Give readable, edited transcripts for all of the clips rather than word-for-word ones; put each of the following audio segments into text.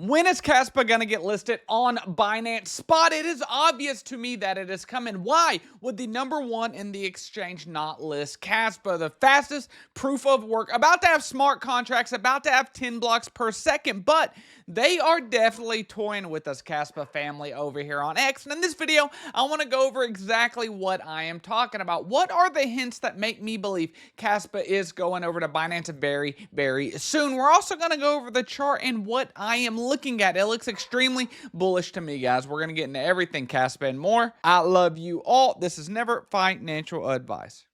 When is Kaspa going to get listed on Binance Spot? It is obvious to me that it is coming. Why would the number one in the exchange not list Kaspa, the fastest proof of work, about to have smart contracts, about to have 10 blocks per second, but they are definitely toying with us, Kaspa family, over here on X. And in this video, I want to go over exactly what I am talking about. What are the hints that make me believe Kaspa is going over to Binance very, very soon? We're also going to go over the chart and what I am looking at. It looks extremely bullish to me, guys. We're going to get into everything Kaspa and more. I love you all. This is never financial advice.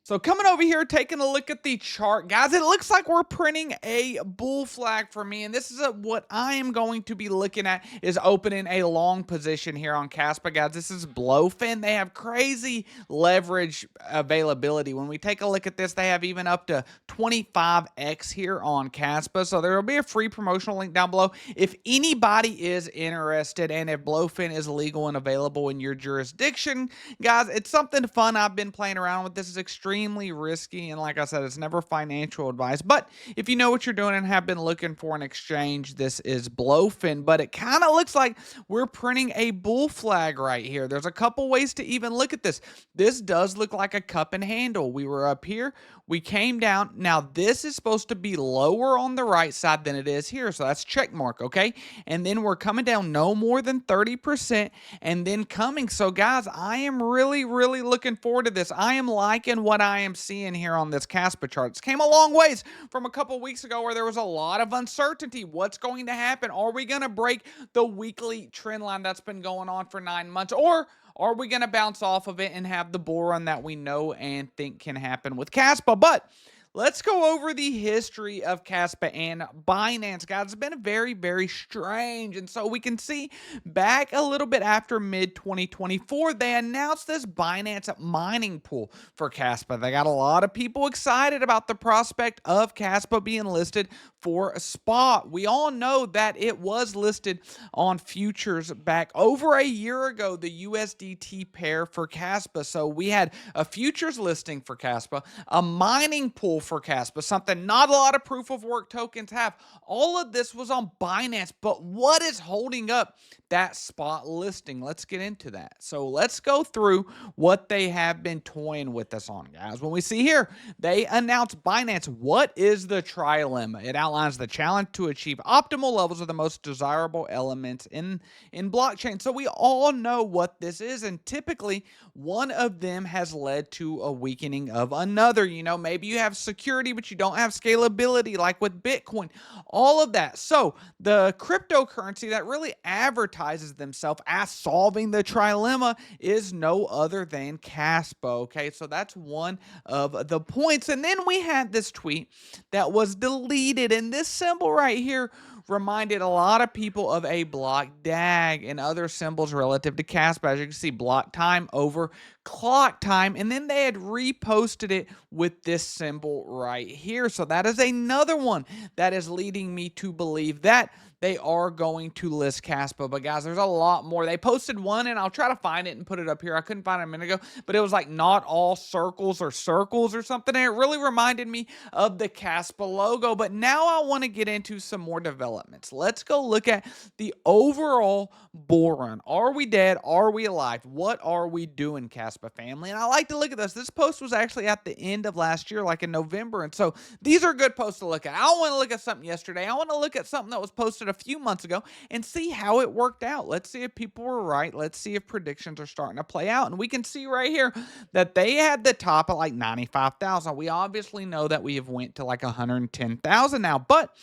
So coming over here, taking a look at the chart, guys, it looks like we're printing a bull flag for me. And this is what I am going to be looking at is opening a long position here on Kaspa, guys. This is Blowfin. They have crazy leverage availability. When we take a look at this, they have even up to 25x here on Kaspa. So there will be a free promotional link down below if anybody is interested and if Blowfin is legal and available in your jurisdiction. Guys, it's something fun I've been playing around with. This is extremely risky, and like I said, it's never financial advice, but if you know what you're doing and have been looking for an exchange, this is Blowfin. But it kind of looks like we're printing a bull flag right here. There's a couple ways to even look at this. This does look like a cup and handle. We were up here, we came down. Now this is supposed to be lower on the right side than it is here, so that's check mark, okay? And then we're coming down no more than 30% and then coming. So guys, I am really looking forward to this. I am liking what I am seeing here on this Kaspa chart. It came a long ways from a couple weeks ago where there was a lot of uncertainty. What's going to happen? Are we going to break the weekly trend line that's been going on for 9 months? Or are we going to bounce off of it and have the bull run that we know and think can happen with Kaspa? But let's go over the history of Kaspa and Binance, guys. It's been very strange. And so we can see back a little bit after mid-2024, they announced this Binance mining pool for Kaspa. They got a lot of people excited about the prospect of Kaspa being listed for a spot. We all know that it was listed on futures back over a year ago, the USDT pair for Kaspa. So we had a futures listing for Kaspa, a mining pool for Kaspa, something not a lot of proof of work tokens have. All of this was on Binance, but what is holding up that spot listing? Let's get into that. So let's go through what they have been toying with us on, guys. When we see here, they announced Binance. What is the trilemma? It outlines the challenge to achieve optimal levels of the most desirable elements in blockchain. So we all know what this is, and typically one of them has led to a weakening of another. You know, maybe you have security, but you don't have scalability like with Bitcoin, all of that. So the cryptocurrency that really advertises themselves as solving the trilemma is no other than Kaspa. Okay, so that's one of the points. And then we had this tweet that was deleted, and this symbol right here reminded a lot of people of a block DAG and other symbols relative to Kaspa. As you can see, block time over clock time, and then they had reposted it with this symbol right here. So that is another one that is leading me to believe that they are going to list Kaspa. But guys, there's a lot more. They posted one, and I'll try to find it and put it up here. I couldn't find it a minute ago, but it was like not all circles or something, and it really reminded me of the Kaspa logo. But now I want to get into some more developments. Let's go look at the overall bull run. Are we dead? Are we alive? What are we doing, Kaspa family? And I like to look at this. This post was actually at the end of last year, like in November, and so these are good posts to look at. I don't want to look at something yesterday. I want to look at something that was posted a few months ago and see how it worked out. Let's see if people were right. Let's see if predictions are starting to play out. And we can see right here that they had the top at like 95,000. We obviously know that we have went to like 110,000 now, but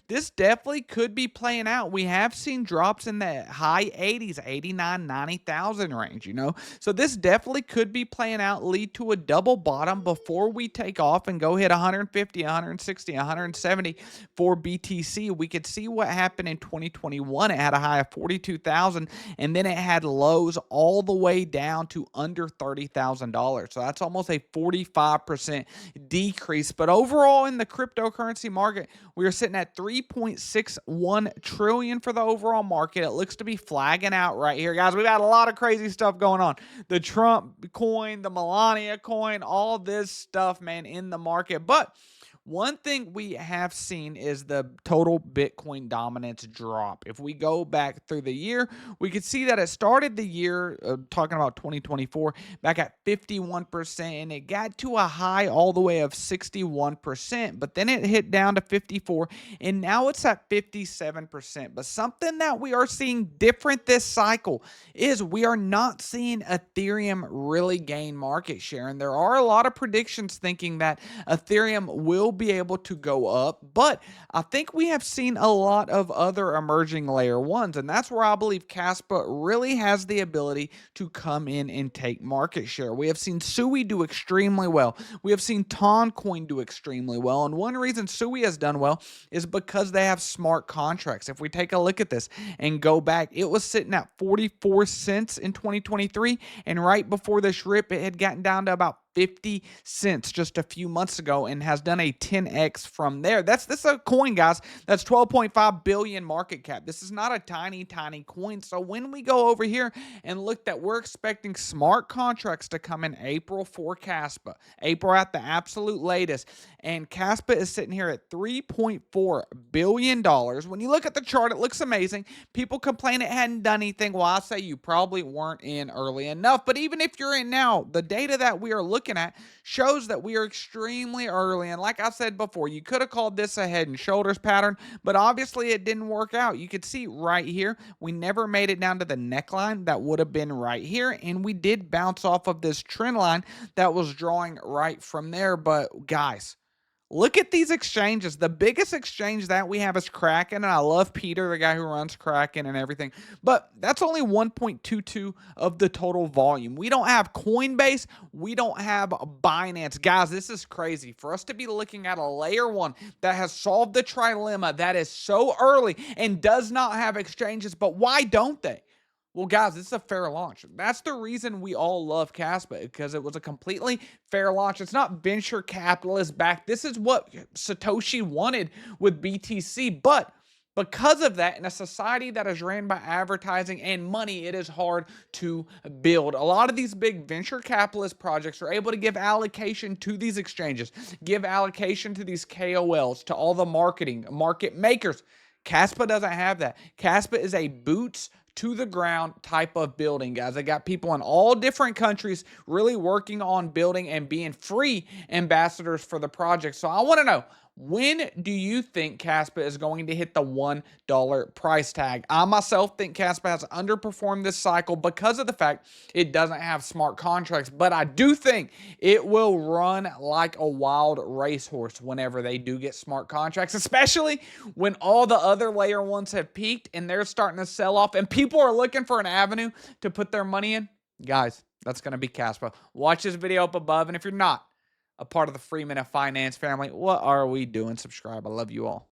this definitely could be playing out. We have seen drops in the high 80s, 89, 90,000 range, you know? So this definitely could be playing out, lead to a double bottom before we take off and go hit 150, 160, 170 for BTC. We could see what happened in 2021. It had a high of 42,000, and then it had lows all the way down to under $30,000. So that's almost a 45% decrease. But overall in the cryptocurrency market, we are sitting at 3.61 trillion for the overall market. It looks to be flagging out right here, guys. We got a lot of crazy stuff going on. The Trump coin, the Melania coin, all this stuff, man, in the market. But One thing we have seen is the total Bitcoin dominance drop. If we go back through the year, we could see that it started the year, talking about 2024, back at 51%, and it got to a high all the way of 61%, but then it hit down to 54, and now it's at 57%. But something that we are seeing different this cycle is we are not seeing Ethereum really gain market share, and there are a lot of predictions thinking that Ethereum will be able to go up, but I think we have seen a lot of other emerging layer ones, and that's where I believe Kaspa really has the ability to come in and take market share. We have seen Sui do extremely well. We have seen Toncoin do extremely well, and one reason Sui has done well is because they have smart contracts. If we take a look at this and go back, it was sitting at 44 cents in 2023, and right before this rip, it had gotten down to about 50 cents just a few months ago and has done a 10x from there. This is a coin, guys, that's 12.5 billion market cap. This is not a tiny coin. So when we go over here and look that we're expecting smart contracts to come in April for Kaspa, April at the absolute latest, and Kaspa is sitting here at $3.4 billion. When you look at the chart, it looks amazing. People complain it hadn't done anything. Well, I say you probably weren't in early enough, but even if you're in now, the data that we are looking at shows that we are extremely early. And like I said before, you could have called this a head and shoulders pattern, but obviously it didn't work out. You could see right here, we never made it down to the neckline. That would have been right here. And we did bounce off of this trend line that was drawing right from there. But guys, look at these exchanges. The biggest exchange that we have is Kraken, and I love Peter, the guy who runs Kraken and everything, but that's only 1.22 of the total volume. We don't have Coinbase. We don't have Binance. Guys, this is crazy. For us to be looking at a layer one that has solved the trilemma that is so early and does not have exchanges, but why don't they? Well, guys, this is a fair launch. That's the reason we all love Kaspa, because it was a completely fair launch. It's not venture capitalist backed. This is what Satoshi wanted with BTC. But because of that, in a society that is ran by advertising and money, it is hard to build. A lot of these big venture capitalist projects are able to give allocation to these exchanges, give allocation to these KOLs, to all the market makers. Kaspa doesn't have that. Kaspa is a boots to the ground type of building, guys. They got people in all different countries really working on building and being free ambassadors for the project. So I want to know, when do you think Kaspa is going to hit the $1 price tag? I myself think Kaspa has underperformed this cycle because of the fact it doesn't have smart contracts, but I do think it will run like a wild racehorse whenever they do get smart contracts, especially when all the other layer ones have peaked and they're starting to sell off and people are looking for an avenue to put their money in. Guys, that's going to be Kaspa. Watch this video up above, and if you're not a part of the Freeman of Finance family, what are we doing? Subscribe. I love you all.